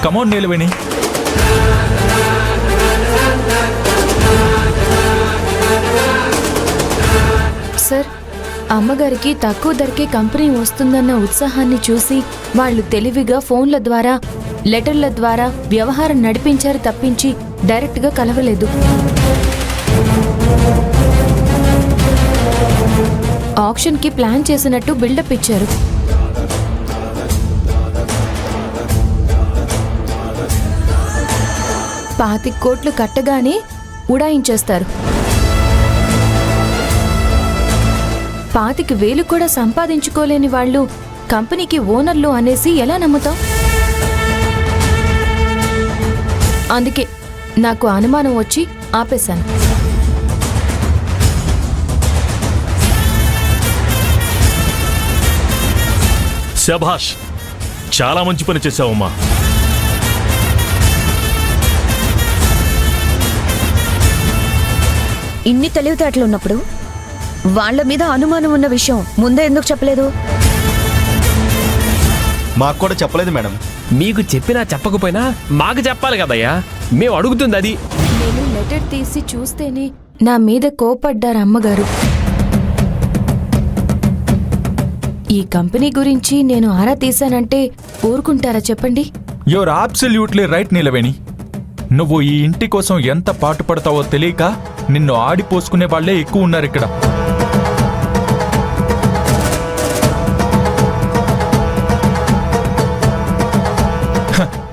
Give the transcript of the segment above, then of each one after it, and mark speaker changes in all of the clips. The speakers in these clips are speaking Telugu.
Speaker 1: కమోన్ నీలవేణి.
Speaker 2: సార్, అమ్మగారికి తక్కువ ధరకే కంపెనీ వస్తుందన్న ఉత్సాహాన్ని చూసి వాళ్ళు తెలివిగా ఫోన్ల ద్వారా, లెటర్ల ద్వారా వ్యవహారం నడిపించారు తప్పించి డైరెక్ట్గా కలవలేదు. ఆక్షన్కి ప్లాన్ చేసినట్టు బిల్డప్ ఇచ్చారు. ₹25 కోట్లు కట్టగానే ఉడాయించేస్తారు. 25,000 కూడా సంపాదించుకోలేని వాళ్ళు కంపెనీకి ఓనర్లు అనేసి ఎలా నమ్ముతాం? అందుకే నాకు అనుమానం వచ్చి ఆపేశాను.
Speaker 3: శభాష్, చాలా మంచి పని చేశావమ్మా.
Speaker 4: ఇన్ని తెలివితేటలు ఉన్నప్పుడు వాళ్ల మీద అనుమానం ఉన్న విషయం ముందే ఎందుకు చెప్పలేదు?
Speaker 5: మాకు కూడా చెప్పలేదు మేడం.
Speaker 6: మీకు చెప్పినా చెప్పకపోయినా మాకు చెప్పాలి కదయ్యా, మేము అడుగుతుంది అది.
Speaker 2: నేను లెటర్ తీసి చూస్తేనే నా మీద కోపడ్డారు అమ్మగారు. ఈ కంపెనీ గురించి నేను ఆరా తీశానంటే ఊరుకుంటారా చెప్పండి?
Speaker 1: యూర్ అబ్సల్యూట్లీ రైట్ నీలవేణి. నువ్వు ఈ ఇంటి కోసం ఎంత పాటుపడతావో తెలియక నిన్ను ఆడిపోసుకునే వాళ్లే ఎక్కువ ఉన్నారు ఇక్కడ.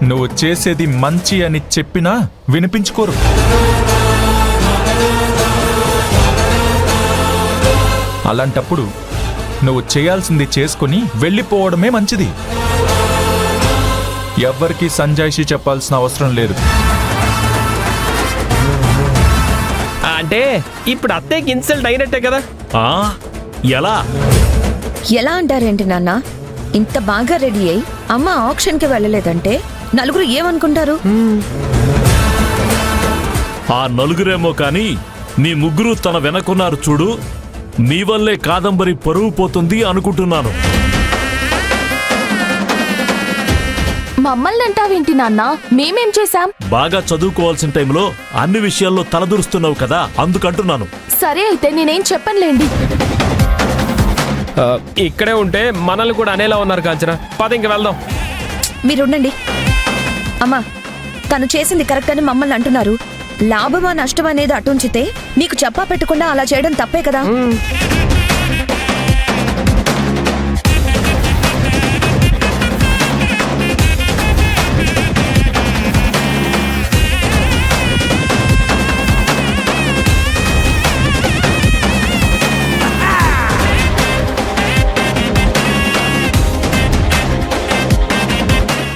Speaker 1: నువ్వు చేసేది మంచి అని చెప్పినా వినిపించుకోరు. అలాంటప్పుడు నువ్వు చేయాల్సింది చేసుకుని వెళ్ళిపోవడమే మంచిది. ఎవ్వరికీ సంజాయిషి చెప్పాల్సిన అవసరం లేదు.
Speaker 6: అంటే ఇప్పుడు అత్తయ్యకి ఇన్సల్ట్ అయినట్టే కదా?
Speaker 3: ఎలా
Speaker 4: ఎలా అంటారేంటి నాన్న? ఇంత బాగా రెడీ అయి అమ్మ ఆక్షన్కి వెళ్ళలేదంటే నలుగురు ఏమనుకుంటారు?
Speaker 3: ఆ నలుగురేమో కాని నీ ముగ్గురు తన వెనకున్నారు చూడు, మీ వల్లే కాదంబరి పరువు పోతుంది అనుకుంటున్నాను.
Speaker 2: మమ్మల్ని అంటావేంటి నాన్న? మేమేం చేశాం?
Speaker 3: బాగా చదువుకోవాల్సిన టైంలో అన్ని విషయాల్లో తలదూరుస్తున్నావు కదా, అందుకంటున్నాను.
Speaker 2: సరే అయితే నేనేం చెప్పనులేండి.
Speaker 6: ఇక్కడే ఉంటే మనల్ని కూడా అనేలా ఉన్నారు కాంచన. పద ఇంక వెళ్దాం.
Speaker 4: మీరుండండి. అమ్మా, తను చేసింది కరెక్ట్ అని మమ్మల్ని అంటున్నారు. లాభమా నష్టం అనేది అటుంచితే మీకు చెప్పా పెట్టకుండా అలా చేయడం తప్పే కదా?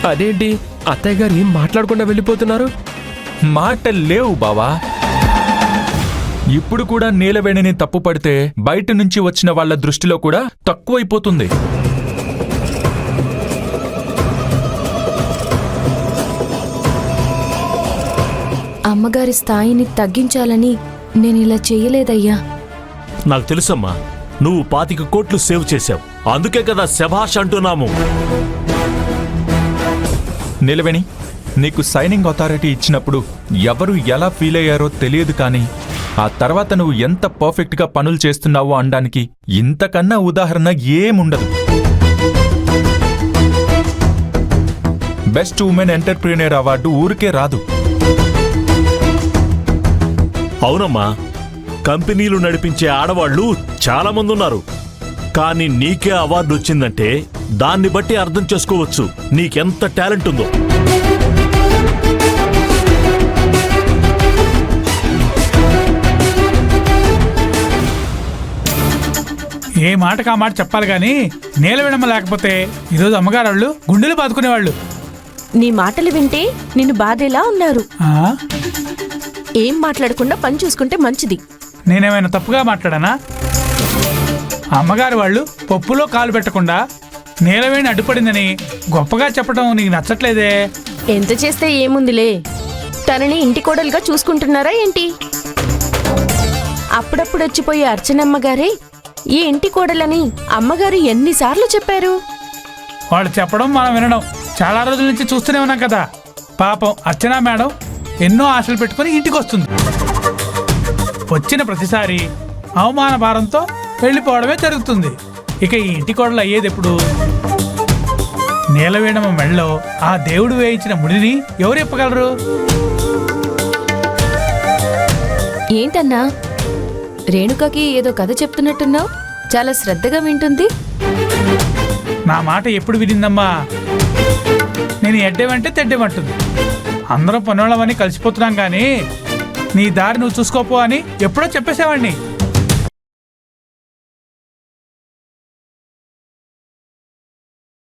Speaker 6: అదేంటి అత్తయ్య గారు ఏం మాట్లాడకుండా వెళ్ళిపోతున్నారు?
Speaker 1: మాటలు లేవు బావా. ఇప్పుడు కూడా నీలవేణిని తప్పు పడితే బయట నుంచి వచ్చిన వాళ్ల దృష్టిలో కూడా తక్కువైపోతుంది.
Speaker 2: అమ్మగారి స్థాయిని తగ్గించాలని నేనిలా చేయలేదయ్యా.
Speaker 3: నాకు తెలుసమ్మా, నువ్వు 25 కోట్లు సేవ్ చేశావు. అందుకే కదా శభాష్ అంటున్నాము.
Speaker 1: నీలవేణి, నీకు సైనింగ్ అథారిటీ ఇచ్చినప్పుడు ఎవరు ఎలా ఫీల్ అయ్యారో తెలియదు, కానీ ఆ తర్వాత నువ్వు ఎంత పర్ఫెక్ట్గా పనులు చేస్తున్నావో అనడానికి ఇంతకన్నా ఉదాహరణ ఏముండదు. బెస్ట్ ఉమెన్ ఎంటర్ప్రీనియర్ అవార్డు ఊరికే రాదు.
Speaker 3: అవునమ్మా, కంపెనీలు నడిపించే ఆడవాళ్లు చాలా మంది ఉన్నారు. కానీ నీకే అవార్డు వచ్చిందంటే దాన్ని బట్టి అర్థం చేసుకోవచ్చు నీకెంత టాలెంట్ ఉందో.
Speaker 7: ఏ మాటకా మాట చెప్పాలి గాని నీలవేణమ్మ లేకపోతే ఈరోజు అమ్మగారు గుండెలు బాదుకునేవాళ్ళు.
Speaker 8: నీ మాటలు వింటే నిన్ను బాధేలా ఉన్నారు. ఏం మాట్లాడకుండా పని చూసుకుంటే మంచిది.
Speaker 7: నేనేమైనా తప్పుగా మాట్లాడానా? అమ్మగారు వాళ్ళు పప్పులో కాలు పెట్టకుండా నీలవేణి అడ్డుపడిందని గొప్పగా చెప్పడం నీకు నచ్చట్లేదే?
Speaker 8: ఎంత చేస్తే ఏముందిలే, తనని ఇంటి కోడలుగా చూసుకుంటున్నారా ఏంటి? అప్పుడప్పుడు వచ్చిపోయే అర్చనమ్మగారే ఈ ఇంటి కోడలని అమ్మగారు ఎన్నిసార్లు చెప్పారు?
Speaker 7: వాళ్ళు చెప్పడం మనం వినడం చాలా రోజుల నుంచి చూస్తూనే ఉన్నాం కదా. పాపం అర్చనా మేడం ఎన్నో ఆశలు పెట్టుకుని ఇంటికి వస్తుంది. వచ్చిన ప్రతిసారి అవమాన భారంతో వెళ్ళిపోవడమే జరుగుతుంది. ఇక ఈ ఇంటి కోడలు అయ్యేది ఎప్పుడు? నీలవేణమ్మ మెళ్ళలో ఆ దేవుడు వేయించిన ముడిని ఎవరు ఇప్పగలరు?
Speaker 2: ఏంటన్నా రేణుకకి ఏదో కథ చెప్తున్నట్టున్నావు? చాలా శ్రద్ధగా వింటుంది.
Speaker 7: నా మాట ఎప్పుడు వినిందమ్మా? నేను ఎడ్డేమంటే తెడ్డేమంటుంది. అందరం పనులవని కలిసిపోతున్నాం కానీ నీ దారి నువ్వు చూసుకోపో అని ఎప్పుడో చెప్పేసేవాడిని.